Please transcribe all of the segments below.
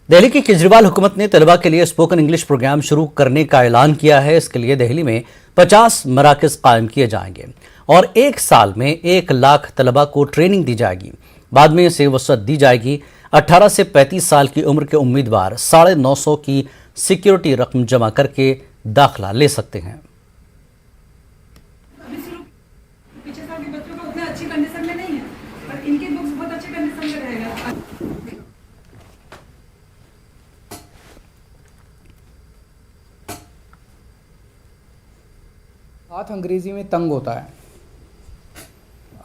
दिल्ली की केजरीवाल हुकूमत ने तलबा के लिए स्पोकन इंग्लिश प्रोग्राम शुरू करने का ऐलान किया है। इसके लिए दिल्ली में 50 मराकज कायम किए जाएंगे और 1 साल में 1 लाख तलबा को ट्रेनिंग दी जाएगी। बाद में इसे वसअत दी जाएगी। 18 से 35 साल की उम्र के उम्मीदवार 950 की सिक्योरिटी रकम जमा करके दाखिला ले सकते हैं। पीछे साल के बच्चों का उतना अच्छी कंडीशन में नहीं है, पर इनके बुक्स बहुत अच्छे कंडीशन में रहेगा। हाथ अंग्रेज़ी में तंग होता है,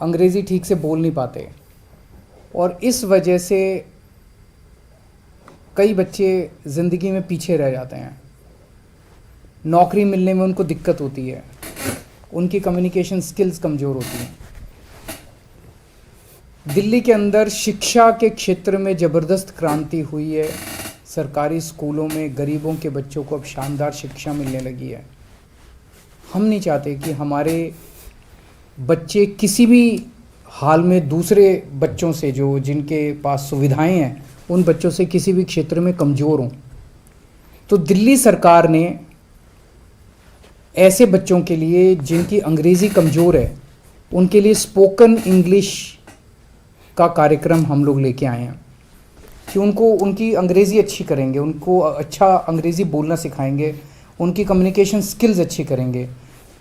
अंग्रेज़ी ठीक से बोल नहीं पाते और इस वजह से कई बच्चे ज़िंदगी में पीछे रह जाते हैं। नौकरी मिलने में उनको दिक्कत होती है, उनकी कम्युनिकेशन स्किल्स कमज़ोर होती हैं। दिल्ली के अंदर शिक्षा के क्षेत्र में ज़बरदस्त क्रांति हुई है। सरकारी स्कूलों में गरीबों के बच्चों को अब शानदार शिक्षा मिलने लगी है। हम नहीं चाहते कि हमारे बच्चे किसी भी हाल में दूसरे बच्चों से जो जिनके पास सुविधाएं हैं उन बच्चों से किसी भी क्षेत्र में कमज़ोर हों। तो दिल्ली सरकार ने ऐसे बच्चों के लिए जिनकी अंग्रेज़ी कमज़ोर है उनके लिए स्पोकन इंग्लिश का कार्यक्रम हम लोग लेके आए हैं कि उनको उनकी अंग्रेज़ी अच्छी करेंगे, उनको अच्छा अंग्रेज़ी बोलना सिखाएंगे, उनकी कम्युनिकेशन स्किल्स अच्छी करेंगे।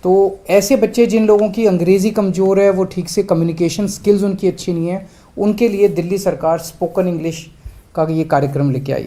तो ऐसे बच्चे जिन लोगों की अंग्रेज़ी कमज़ोर है, वो ठीक से कम्युनिकेशन स्किल्स उनकी अच्छी नहीं है, उनके लिए दिल्ली सरकार स्पोकन इंग्लिश का ये कार्यक्रम लेके आई है।